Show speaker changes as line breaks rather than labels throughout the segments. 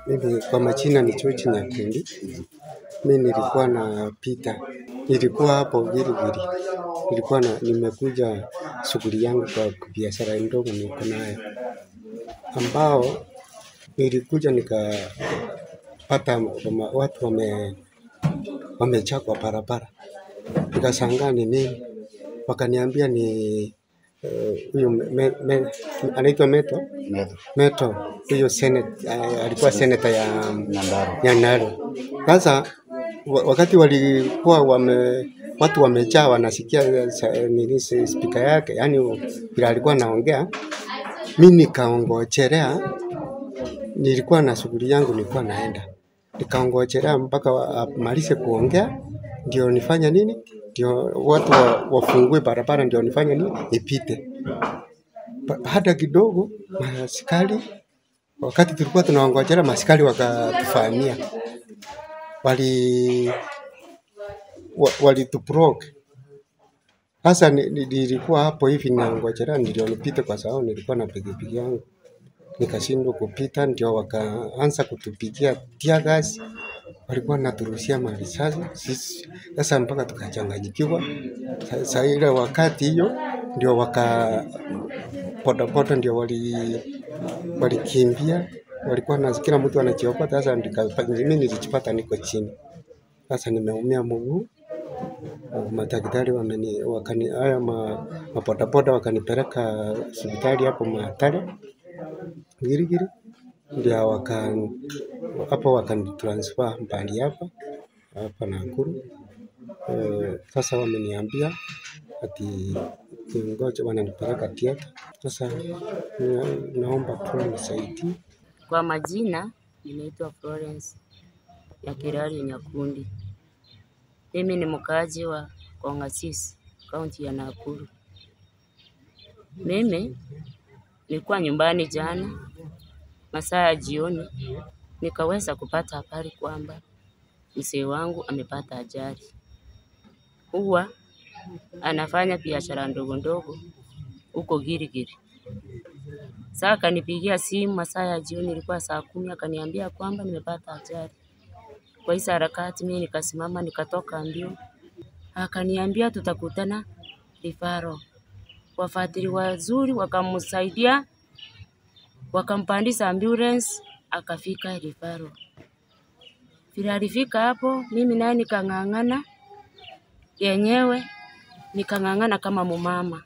Mimi kwa majina ni George Nyakundi. Mimi nilikuwa na Peter. Nilikuwa hapo Gilgil. Nimekuja shughuli yangu kwa biashara ndogo niko nayo. Ambao nilikuja nikapata watu wamejaa kwa barabara. Nikashangaa ni nini? Wakaniambia ni huyo anaitwa Meto. Huyo alikuwa senator ya Nyandarua. Sasa wakati walikuwa watu wamejaa wanasikia nini speaker yake, yani bila alikuwa anaongea, mimi nikaongojelea. Nilikuwa na shughuli yangu nilikuwa naenda. Nikaongojelea mpaka amalize kuongea ndio nifanye nini? Ndio watu wafungue barabara ndio nifanye nini? Nipite. Hata kidogo maaskari, wakati tulikuwa tunaongojelea, maaskari wakatufanyia. Walituprovoke. Sasa nilikuwa hapo hivi naongojelea ndio nipite kwa sababu nilikuwa na pikipiki yangu. Nikashindwa kupita ndio wakaanza kutupigia tear gas. Walikuwa wanaturushia marisasi. Sasa mpaka tukachanganyikiwa. Sasa ile wakati hiyo ndio bodaboda ndio walikimbia. Walikuwa na kila mtu anajiokota. Sasa mimi nilijipata niko chini. Sasa nimeumia mguu. Madaktari mabodaboda wakanipeleka hospitali hapo Mathare Gilgil. Ndio wakanitransfer mbali hapa Nakuru. Sasa wameniambia ati ngoja wananipeleka theater. Sasa naomba tu nisaidie.
Kwa majina ninaitwa Florence ya Kirari Nyakundi. Mimi ni mkaaji wa Kongasis, kaunti ya Nakuru. Mimi nilikuwa nyumbani jana masaa ya jioni, nikaweza kupata habari kwamba mzee wangu amepata ajali. Huwa anafanya biashara ndogo ndogo huko Gilgil. Sasa akanipigia simu masaa ya jioni, ilikuwa saa 10, akaniambia kwamba nimepata ajali. Kwa hizo harakati mimi nikasimama nikatoka mbio. Akaniambia tutakutana Rifaro. Wafuatili wazuri wakamsaidia, wakampandisha ambulance akafika Rifaro. Vile alifika hapo mimi naye nikang'ang'ana yenyewe, nikang'ang'ana kama mumama.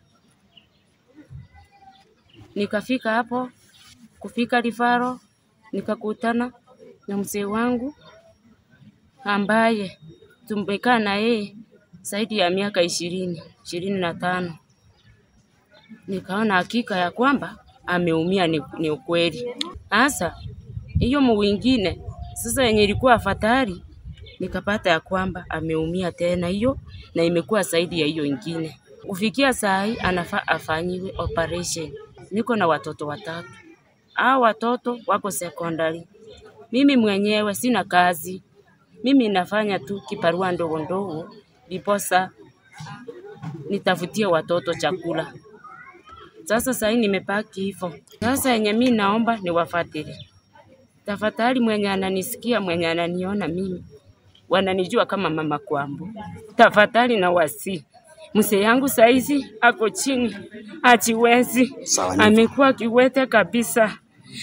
Nikafika hapo, kufika Rifaro nikakutana na mzee wangu ambaye tumekaa na yeye zaidi ya miaka 25. Nikaona hakika ya kwamba ameumia ni ukweli. Sasa hiyo mwingine sasa yenye ilikuwa fatari, nikapata ya kwamba ameumia tena hiyo na imekuwa zaidi ya hiyo nyingine. Kufikia saa hii anafaa afanyiwe operation. Niko na watoto 3. Hao watoto wako secondary. Mimi mwenyewe sina kazi. Mimi nafanya tu kibarua ndogo ndogo ndiposa nitafutie watoto chakula. Sasa nimepaki hivyo. Sasa yenye mimi naomba ni wafuatili. Tafadhali mwenye ananisikia, mwenye ananiona mimi, wananijua kama mama Kwambo. Tafadhali na wasi. Mzee yangu saizi ako chini, hajiwezi. Amekuwa kiwete kabisa.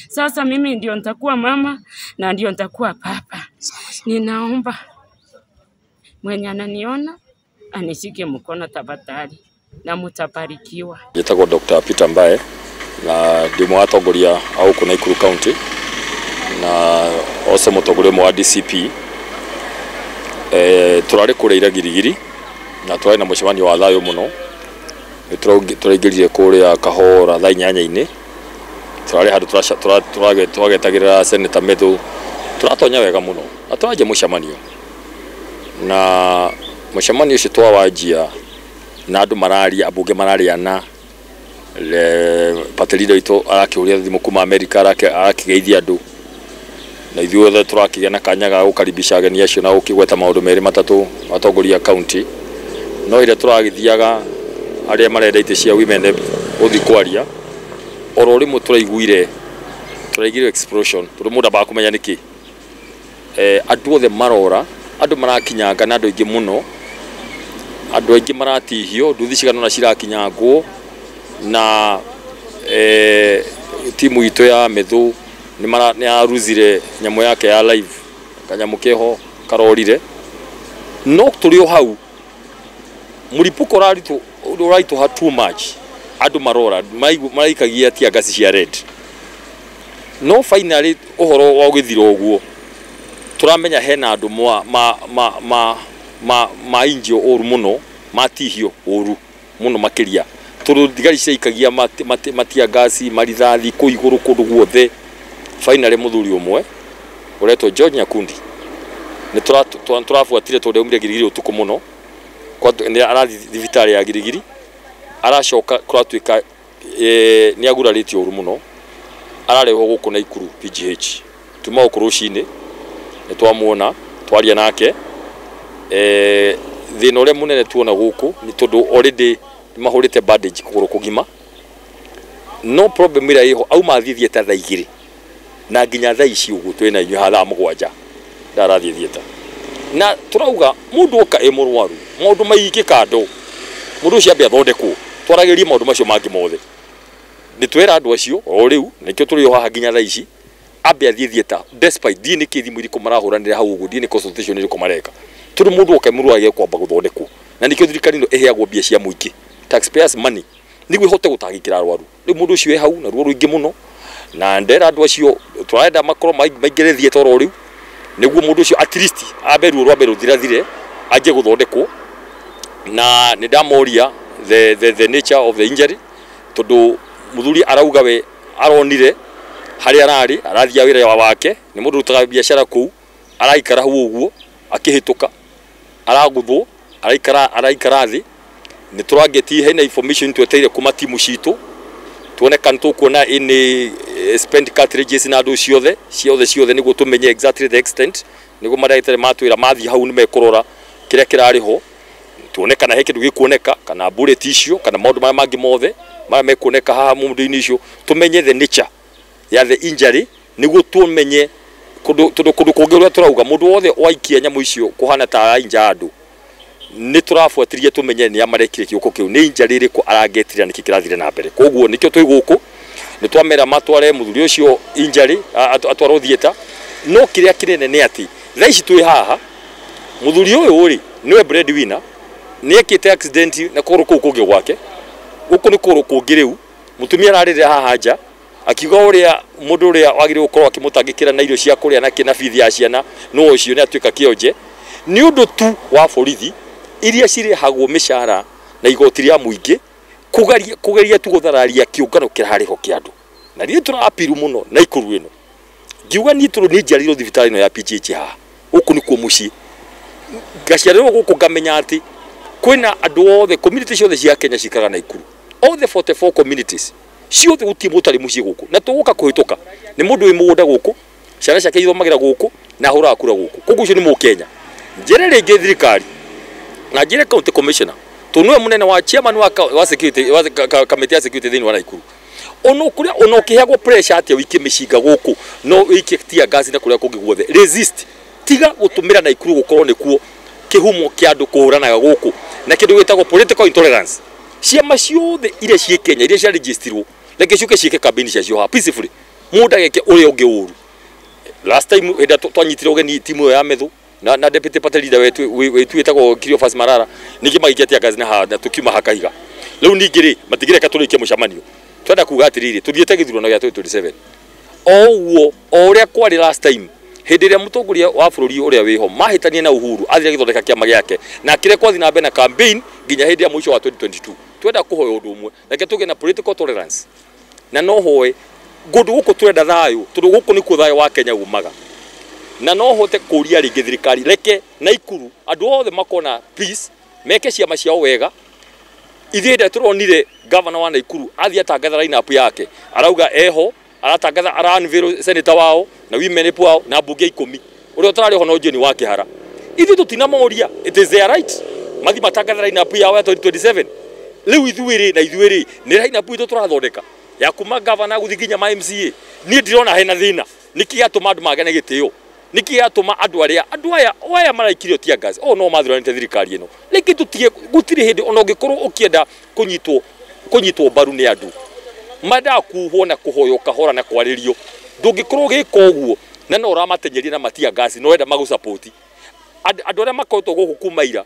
Sasa mimi ndio nitakuwa mama na ndio nitakuwa papa. Ninaomba mwenye ananiona anishike mkono tafadhali na mtabarikiwa.
Nitako Dr. Peter Mbae na ndimo atongoria au kuna Nakuru County na ose mutongoria wa DCP. Turare kureira Gilgil na twari na mucemanio wa thayo muno. Turaingirire kuria Kahora thaa 8:00. Turare handu twagetagirira Senator Meto. Turatonya wega muno. Atwaje mucemanio. Na mucemanio ucio twawajia na andu mararia, abunge marariana. Patilida ito arakiuria thimu kuma Amerika arakigeithia andu. Na ithuothe turakigia na kanya ga gukaribisha ageni acio na gukigweta maundu meri matatu atongoria county. No ire turagithiaga aria marenda ite cia women uthi kwaria oro rimwe turaiguire turaigire explosion turi muda ba kumenya niki andu othe marora andu marakinyanga na andu ingi muno andu ingi maratihio nduthi cigana na cirakinyangwo na timu ito ya Methu ni aruzire nyamu yake ya live kanyamu keho karorire no turi o hau muripuko raritu ha too much andu marora maikagia tia gasi cia red no finally uhoro wa githiro guo turamenya hena andu ma injio oru muno matihio oru muno makiria turu digari ciikagia matia gasi marithathi ku iguru kundu guothe finally muthuri umwe uretwo George Nyakundi ni turafuatire tundeumire girigiri utuku muno kwa ni arathi thibitari ya girigiri aracoka kuratuika ni agurariti oru muno arareho guku na ikuru PGH tuma ukurucine ni twamuona twaria nake thina ule munene tuona guku ni tondu already mahurite bandage kuguru kugima no problem ira iho au mathithie ta thaa igiri na nginya thaa ici ugu twina inyu hatha mugwanja ndarathie thieta na turauga mundu oka emurwaru maundu maiki kando mundu ucio ambe athondekwo twaragerie maundu macio mangi mothe ni twera andu acio o riu nikio turi o haha nginya thaa ici ambe athie thieta despite dini kithimu iriku marahuranira hau ugu dini consultation iriku mareka turi mundu oka emurwaru age kwamba guthondekwo na nikio thirikari no eheagwo mbia cia muiki taxpayers money niguo ihote gutangikira arwaru ri mundu ucio hau na ruo ruingi muno na ndera andu acio twaenda makoro maingire thieta ro riu niguo mundu ucio at least aberu rwa beru thirathire aje guthondekwo na ni ndamoria the nature of the injury tondu muthuri arauga we aronire hari arari arathia wira wake ni mundu rutaga biashara ku araikara hu uguo akihituka araguthwo araikara thi ni turageti hena information tweteire kuma timu citu tuone kan tukuona ini spend cartridges na andu ciothe niguo tumenye exactly the extent niguo maraitere matwira mathi hau ni mekurora kiria kirariho tuone kana he kindu gikuoneka kana bullet icio kana maundu mara mangi mothe mara mekuoneka haha mundu-ini icio tumenye the nature ya the injury niguo tumenye kundu kungi uria turauga mundu wothe waikia nyamu icio kuhana ta inja andu ni turafuatiria tumenye ni amarekire kiuko kiu ni injury iriku aragetira niki kirathire na mbere koguo nikio twi guku ni twamera matware muthuri ucio injury atwaro thieta no kiria kinene ni ati thaa ici twi haha muthuri uyu ri niwe breadwinner ni ekite accident na kuru kungi gwake guku ni kuru kungi riu mutumia ararire haha nja akiuga uria mundu uria wagire gukorwo akimutangikira na irio cia kuria na kina bithi ya ciana no ucio ni atuika kionje ni undu tu wa borithi iria ciri hagwo mishara na igoti ria muingi kugeria tu guthararia kiungano kirahariho kiandu na rie turapiru muno na ikuru ino ngiuga ni turu ni njariro thibitari no ya PGH ha guku ni kuo muci gaciariro guku ngamenya ati kwina andu othe community ciothe cia Kenya cikaraga na ikuru all the 44 communities ciothe guti mutari muci guku na tuguka kuhituka ni mundu wi mugunda guku ciana ciake ithomagira guku na hura akura guku koguo cio ni mu Kenya njere ringi thirikari na njere county commissioner tunwe munene wa chairman wa security wa committee ya security thini wa Naikuru ono kiheagwo pressure ati wiki mishinga guku no wiki tia gazi na kuria kungi guothe resist tiga gutumira Naikuru gukorwo nikuo kihumo kia andu kuhuranaga guku na kindu gitagwo political intolerance ciama ciothe iria cie Kenya iria cia registrwo leke ciuke ciike campaign cia cio peacefully muda geke uri ungi uru last time enda twanyitire ugeni timu ya Methu na deputy party leader wetu etagwo Cleophas Marara niki magikia tia gazi na ha tukiuma hakaiga riu ningiri matigire katurikia mucamanio twenda kuga atiriri tuthiete githurano gia 2027 owo oria kwari last time hindi ria mutongoria wa bururi uria wiho mahitanie na Uhuru athire githondeka kiama giake na kire kwathi na mbere na campaign nginya hindi ya mwisho wa 2022 twenda kuhoya undu umwe leke tuge na political tolerance na no hoye gundu guku twenda thayo tundu guku ni ku thayo wa Kenya umaga na no hote kuria ringi thirikari leke Naikuru andu othe makona peace meke ciama ciao wega ithiende turonire governor wa Naikuru athia tangatha line-up yake arauga eho aratangatha aranviro senator wao na women rep wao na mbunge 10 uria utarari ho no John wa Kihara ithi tutinamoria it is their right mathi matangatha line-up yao ya 2027 riu ithuiri na ithuiri ni line-up itu turathondeka ya kuma governor guthi nginya ma MCA ni ndirona hena thina niki atuma andu magene gitio niki atuma andu aya maraikirio tia gas no mathiranite thirikari ino niki tutige gutiri hindi ona ungikorwo ukienda kunyitwo baru ni andu mada kuhwo na kuhoyo kahora na kwaririo ndungikorwo gika uguo na no ramatenyeria na matia gas no enda magu support andu aria makoretwo guku kumaira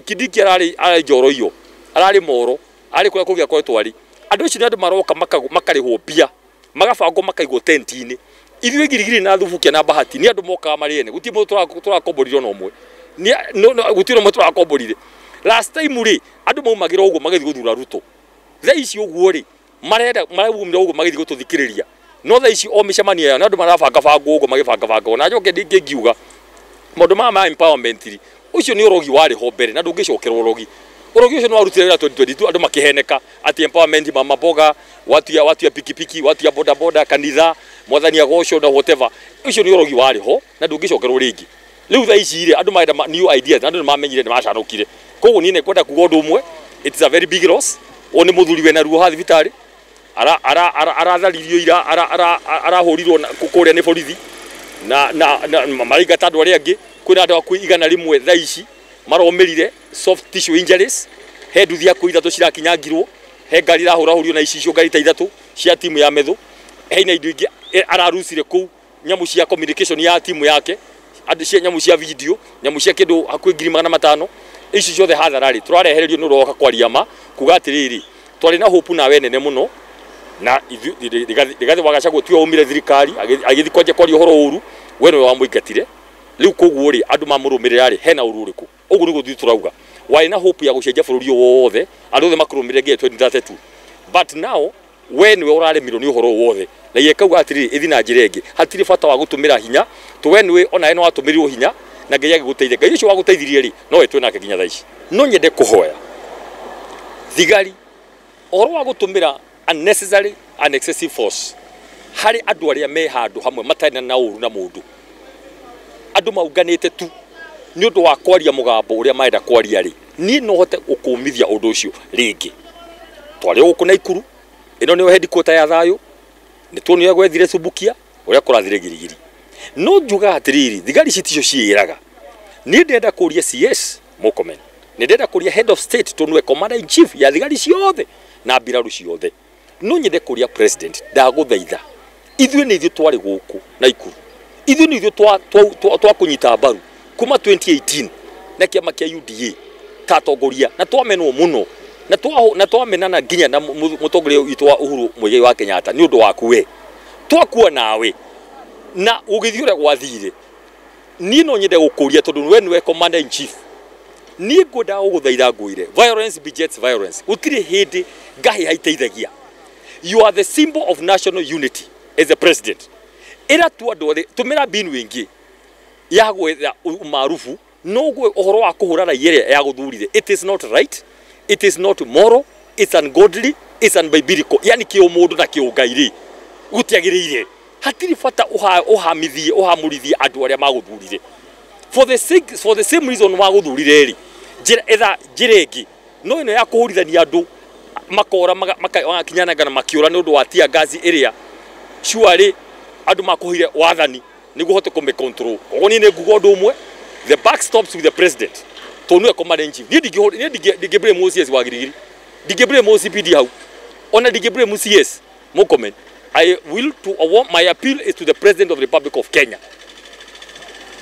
Kidiki arari njoro iyo arari moro ari kuria kugia kwetwo ari andu ici ni andu maroka makarihwo bia magabango makaigwo tenti-ini ithuĩ girigiri na thubukia na bahati ni andu mokaga mariene guti mu turakomborire no mwe guti no turakomborire last time ri andu maumagira uguo magathi guthura Ruto tha ici uguo ri marenda maragumira uguo magathi gututhikiriria no tha ici o micemanio ya andu marabanga bango uguo magibanga bango na njoke ndingiuga maundu ma empowerment ri ucio ni urogi wari ho mbere na ndungicokerwo urogi ucio no arutire wira 2022 andu makiheneka ati empowerment mama boga watu ya pikipiki watu ya boda boda kanitha mwathani agocwo na whatever ucio ni urogi wari ho na ndungicokerwo ringi riu tha ici ri andu maenda new ideas andu mamenyire ni macanukire koguo ni nekwenda kuga undu umwe it is a very big loss oni muthuri we na ruo ha thibitari aratharirio ira arahurirwo kuria ni borithi na marigata andu aria angi kwina andu aku igana rimwe tha ici maromerire soft tissue injuries he nduthi aku ithatu cirakinyangirwo he ngari rahurahurio na icio ngari ta ithatu cia timu ya metho he ina indo ingi ararucire ku nyamu cia communication ya timu yake andu cia nyamu cia video nyamu cia kindu hakuhi 500 ici ciothe hatharari turarehererio no roka kwaria ma kuga atiriri twari na hope na we nene muno na rigathi wagacagwo tio umire thirikari agithi kwanje kwaria horo uru we no wamuingatire riu koguo ri andu mamurumirira ri hena ururiku ugu ni guthi turauga wai na hope ya gucenjia bururi wothe andu othe makurumirire nginya 2032 but now when we uraremirwo ni uhoro wothe na yekauga atiri ithi na njira ingi hatiri bata wa gutumira hinya to when we ona eno atumirirwo hinya na ngai agiguteithia ngai ucio waguteithirie ri no we twe nake nginya thaici no nyende kuhoya thigari oro wa gutumira unnecessary and excessive force hari andu aria me handu hamwe matari na uru na mundu andu maunganite tu ni undu wa kwaria mugambo uria maenda kwaria ri ni no hote ukumithia undu ucio ringi twari guku na Ikuru ino ni headquarter ya thayo ni tuonio gwethire Subukia uria kurathire girigiri no njuga atiriri thigari citicio ciiraga ni ndenda kuria CS Murkomen ni ndenda kuria head of state tonwe commander in chief ya thigari ciothe na mbiraru ciothe no nyende kuria president ndaguthaitha ithuĩ ni ithuĩ twari guku na Ikuru ithuĩ ni ithuĩ twa kunyita mbaru kuma 2018 na kiama kia UDA tatongoria na twamenwo muno na twamenana nginya na mutongoria witu wa Uhuru Muigai wa Kenyatta ni undu waku we twakua nawe na ugithiure gwathire ni no nyende gukuria tondu we niwe commander in chief ni ngoda uguthaitha ngwire violence begets violence utire hindi ngahi haiteithagia you are the symbol of national unity as a president ira tu andu othe tumira binu wingi ya gwetha maarufu no gwe uhoro wa kuhurana yere ya guthurire it is not right it is not moral it's ungodly it's unbiblical yani kio mundu na kio ngairi gutiagirire hatiri fata uhamithie uhamurithie andu aria maguthurire for the same reason maguthurire ri njira ingi no ino ya kuhurithania andu makora makinyanaga na makiura ni undu wa tia gazi area surely andu makuhire wathani niguo hote kume control ogoni ne ngugo ndu umwe the back stops with the president tonu commander in chief digebre Moses wa girigiri digebre Moses PD hau ona digebre CS Murkomen I will to my appeal is to the president of the Republic of Kenya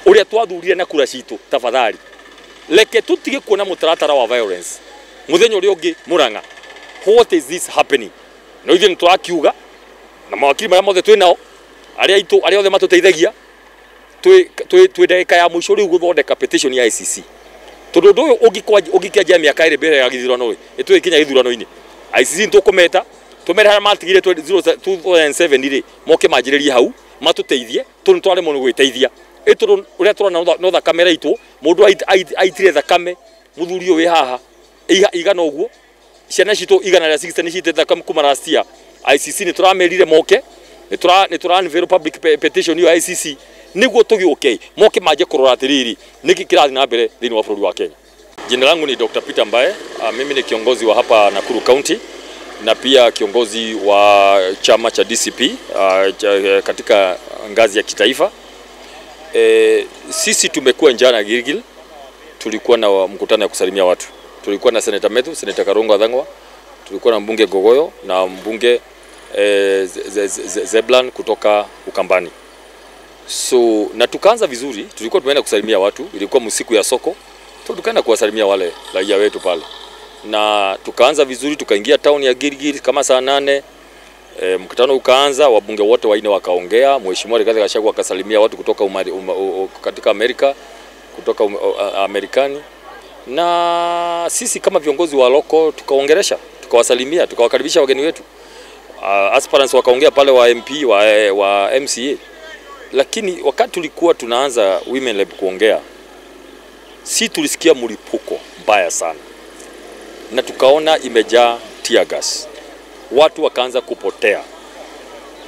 uria twathurire na kura citu tafadhali leke tutige kuona mutaratara wa violence muthenya uria ungi Muranga what is this happening no ithe niturakiuga na mawakili maria mothe twinao aria othe matuteithagia twi ndagika ya muico riu guthondeka petition ya ICC tondu ndu ugikianjia miaka iri mbere ya githurano itwe kinya githurano-ini ICC ntukumeta tumere haria matigire 2007 ri moke manjiririe hau matuteithie tondu tware mu gwiteithia tondu uria turona no thakame itu mundu aitire thakame muthuri wi haha igana uguo ciana citu igana ria 60 ni cite thakame kuma last year ICC ni turamerire moke ni tura unveil public petition ya ICC niguo tugiuke moke maje kurora atiriri niki kirathi na mbere thini wa bururi wa Kenya. Jina langu ni Dr. Peter Mbae, mimi ni kiongozi wa hapa Nakuru County na pia kiongozi wa chama cha DCP katika ngazi ya kitaifa. Sisi tumekuwa njana Gilgil, tulikuwa na mkutano ya kusalimia watu. Tulikuwa na Senator Methu, Senator Karungo Athang'wa, tulikuwa na mbunge Gogoyo na mbunge Zeblan kutoka Ukambani. So na tukaanza vizuri, tulikuwa tumeenda kusalimia watu, ilikuwa msiku ya soko. Tukaenda kuwasalimia wale raia wetu pale. Na tukaanza vizuri, tukaingia town ya Gilgil kama saa 8. Mkutano ukaanza, wabunge wote waine wakaongea, Mheshimiwa Rigathi Gachagua akasalimia watu kutoka katika Amerika, kutoka Amerikani. Na sisi kama viongozi wa loko tukaongelesha, tukawasalimia, tukawakaribisha wageni wetu. Aspirants wakaongea pale wa MP wa MCA. Lakini wakati tulikuwa tunaanza Women Lab kuongea, si tulisikia mlipuko mbaya sana. Na tukaona imejaa tear gas. Watu wakaanza kupotea.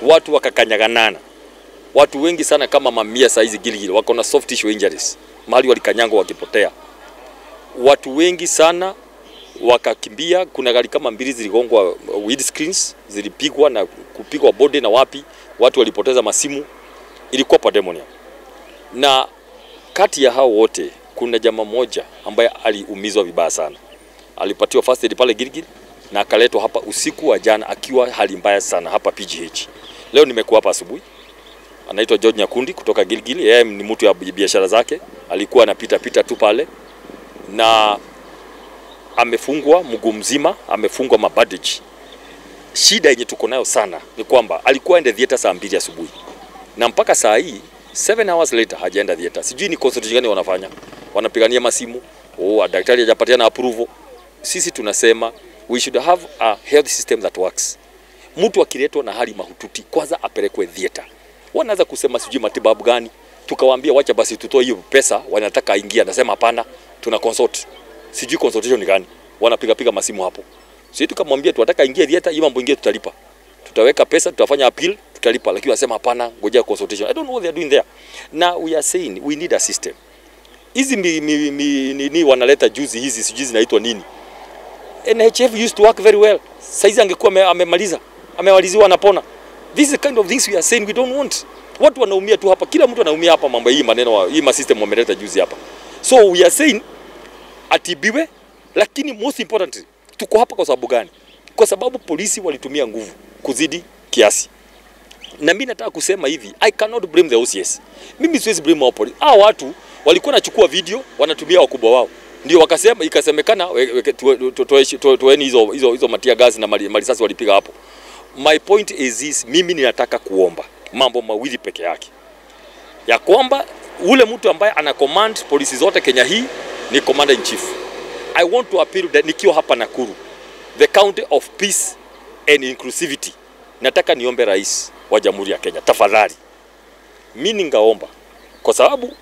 Watu wakakanyaganana. Watu wengi sana kama mamia saizi Gilgil wako na soft tissue injuries. Mahali walikanyangwa wakipotea. Watu wengi sana wakakimbia. Kuna gari kama 2 ziligongwa windscreens, zilipigwa na kupigwa body na wapi. Watu walipoteza masimu. Ilikuwa pandemonium. Na kati ya hao wote kuna jamaa mmoja ambaye aliumizwa vibaya sana. Alipatiwa first aid pale Gilgil na akaletwa hapa usiku wa jana akiwa hali mbaya sana hapa PGH. Leo nimekuwa hapa asubuhi. Anaitwa George Nyakundi kutoka Gilgil. Yeye ni mtu ya biashara zake. Alikuwa anapita tu pale na amefungwa mguu mzima, amefungwa mabandage. Shida yenye tuko nayo sana ni kwamba alikuwa ende theater saa 2 asubuhi. Na mpaka saa hii 7 hours later hajaenda theater. Sijui ni consultation gani wanafanya. Wanapigania masimu. Daktari hajapatiana approval. Sisi tunasema we should have a health system that works. Mtu akiletwa na hali mahututi kwanza apelekwe theater. Wanaanza kusema sijui matibabu gani. Tukawaambia wacha basi tutoe hiyo pesa, wanataka aingia, nasema hapana, tuna consult. Sijui consultation ni gani. Wanapiga masimu hapo. Sisi tukamwambia tunataka aingie theater, hiyo mambo ingine tutalipa. Tutaweka pesa, tutafanya appeal, tutalipa, lakini wanasema hapana, ngojea consultation. I don't know what they are doing there. Now we are saying we need a system. Hizi ni wanaleta juzi hizi sijui zinaitwa nini. NHF used to work very well. Saizi angekuwa amemaliziwa anapona. This is the kind of things we are saying we don't want. Watu wanaumia tu hapa. Kila mtu anaumia hapa mambo hii maneno hii system wameleta juzi hapa. So we are saying atibiwe, lakini most importantly tuko hapa kwa sababu gani? Kwa sababu polisi walitumia nguvu kuzidi kiasi. Na mimi nataka kusema hivi, I cannot blame the OCS. Mimi siwezi blame wa polisi. Hao watu walikuwa wanachukua video, wanatumia wakubwa wao. Ndio wakasema ikasemekana toeni hizo matia gas na malisasi walipiga hapo. My point is this, mimi ninataka kuomba mambo mawili peke yake. Ya kwamba ule mtu ambaye ana command polisi zote Kenya hii ni commander in chief. I want to appeal that nikiwa hapa Nakuru, the county of peace and inclusivity. Nataka niombe rais wa Jamhuri ya Kenya, tafadhali. Mimi ningaomba kwa sababu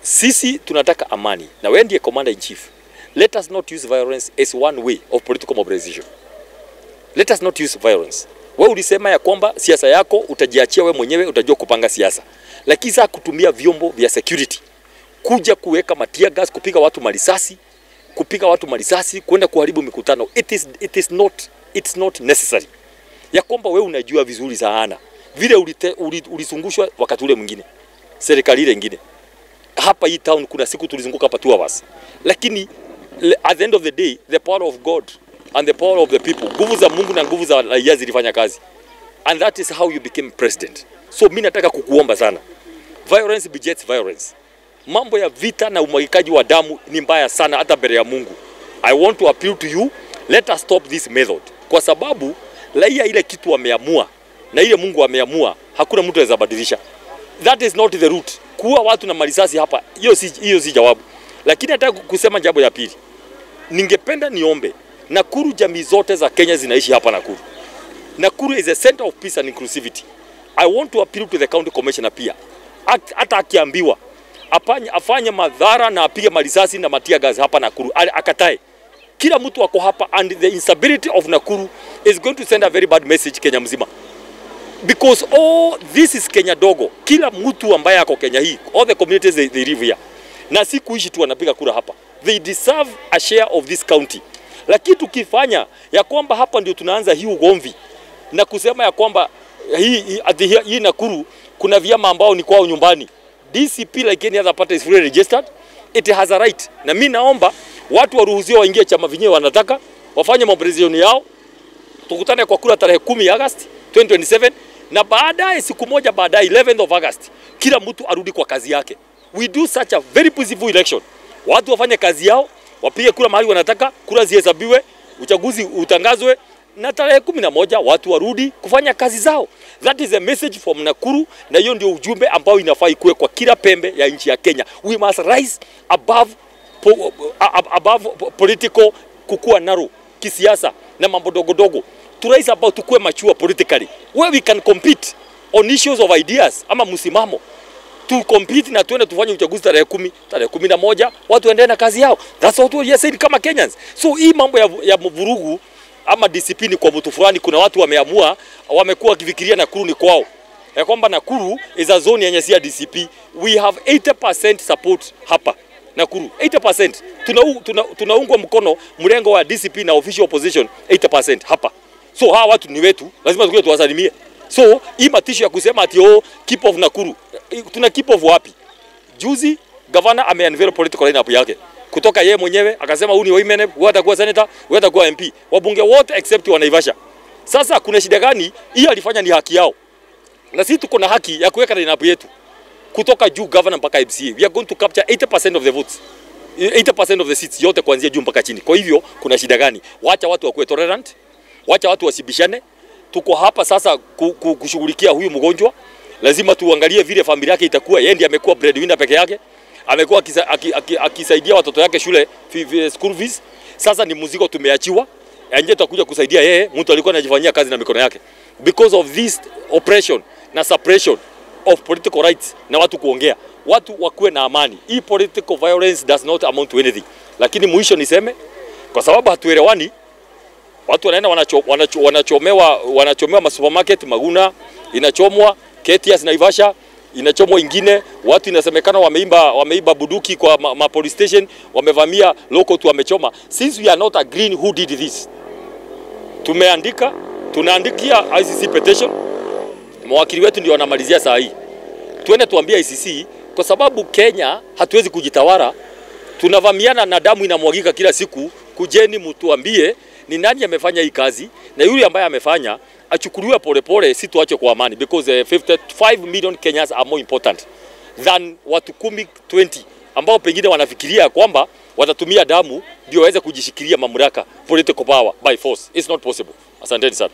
sisi tunataka amani na wewe ndiye commander in chief. Let us not use violence as one way of political mobilization. Let us not use violence. Wewe ulisema ya kwamba siasa yako utajiachia wewe mwenyewe, utajua kupanga siasa. Lakini sasa kutumia vyombo vya security kuja kuweka matia gas, kupiga watu marisasi, kwenda kuharibu mikutano, it's not necessary. Ya kwamba wewe unajua vizuri sana vile ulizungushwa wakati ule mwingine serikali ile nyingine. Hapa hii town kuna siku tulizunguka hapa 2 hours. Lakini at the end of the day, the power of God and the power of the people, nguvu za Mungu na nguvu za raia zilifanya kazi. And that is how you became president. So mimi nataka kukuomba sana. Violence begets violence. Mambo ya vita na umwagikaji wa damu ni mbaya sana hata mbele ya Mungu. I want to appeal to you, let us stop this method. Kwa sababu raia ile kitu wameamua na ile Mungu ameamua, hakuna mtu anaweza badilisha. That is not the route. Kuua watu na marisasi hapa, hiyo si jawabu. Lakini nataka kusema jambo ya pili. Ningependa niombe Nakuru, jamii zote za Kenya zinaishi hapa Nakuru. Nakuru is a center of peace and inclusivity. I want to appeal to the county commissioner pia. Hata akiambiwa afanye madhara na apige marisasi na matia gas hapa Nakuru, akatae. Kila mtu wako hapa, and the instability of Nakuru is going to send a very bad message Kenya mzima. Because this is Kenya dogo. Kila mtu ambaye ako Kenya hii, all the communities they live here. Na si kuishi tu wanapiga kura hapa. They deserve a share of this county. Lakini tukifanya ya kwamba hapa ndio tunaanza hii ugomvi na kusema ya kwamba hii Nakuru kuna vyama ambao ni kwao nyumbani. DCP like any other party is fully registered. It has a right. Na mimi naomba watu waruhusiwe waingie chama vinyewe wanataka, wafanye mobilization yao. Tukutane kwa kura tarehe 10 August 2027 na baadaye siku moja baadaye 11th of August kila mtu arudi kwa kazi yake. We do such a very peaceful election. Watu wafanye kazi yao, wapige kura mahali wanataka, kura zihesabiwe, uchaguzi utangazwe na tarehe 11 watu warudi kufanya kazi zao. That is a message from Nakuru, na hiyo ndio ujumbe ambao inafaa ikuwe kwa kila pembe ya nchi ya Kenya. We must rise above political kukua narrow kisiasa na mambo dogo. To rise above tukue mature politically where we can compete on issues of ideas ama msimamo. To compete na tuende tufanye uchaguzi tarehe 10, tarehe 11 watu waendelee na kazi yao. That's what we are saying kama Kenyans. So hii mambo ya vurugu ama discipline kwa mtu fulani, kuna watu wameamua, wamekuwa kifikiria Nakuru ni kwao. Ya kwamba Nakuru is a zone yenye si DCP. We have 80% support hapa Nakuru. 80%. Tunaungwa mkono mrengo wa DCP na official opposition 80% hapa. So hawa watu ni wetu, lazima tukuje tuwasalimie. So hii matisho ya kusema ati keep off Nakuru, tuna keep off wapi? Juzi governor ame-unveil political lineup yake. Kutoka yeye mwenyewe akasema huyu ni women, huyu atakuwa senator, huyu atakuwa MP. Wabunge wote except wa Naivasha. Sasa kuna shida gani? Hii alifanya ni haki yao. Na sisi tuko na haki ya kuweka lineup yetu. Kutoka juu governor mpaka MCA. We are going to capture 80% of the votes. 80% of the seats yote kuanzia juu mpaka chini. Kwa hivyo kuna shida gani? Wacha watu wakuwe tolerant. Wacha watu wasibishane. Tuko hapa sasa kushughulikia huyu mgonjwa. Lazima tuangalie vile familia yake itakuwa. Yeye ndiye amekuwa breadwinner peke yake. Amekuwa akisaidia watoto yake shule school fees. Sasa ni mzigo tumeachiwa. Anje tutakuja kusaidia yeye, mtu alikuwa anajifanyia kazi na mikono yake. Because of this oppression na suppression of political rights na watu kuongea. Watu wakuwe na amani. Hii political violence does not amount to anything. Lakini mwisho niseme kwa sababu hatuelewani, watu wanaenda wanachomewa masupermarket, Maguna inachomwa, Ketias Naivasha inachomwa ingine, watu inasemekana wameiba buduki kwa police station, wamevamia local tu wamechoma. Since we are not agreeing who did this, tunaandikia ICC petition. Mawakili wetu ndio wanamalizia saa hii. Tuende tuambie ICC kwa sababu Kenya hatuwezi kujitawala. Tunavamiana na damu inamwagika kila siku. Kujeni mtuambie ni nani amefanya hii kazi, na yule ambaye amefanya achukuliwe polepole, si tuache kwa amani, because 55 million Kenyans are more important than watu 10-20 ambao pengine wanafikiria kwamba watatumia damu ndio waweze kujishikilia mamlaka, political power by force. It's not possible. Asanteni sana.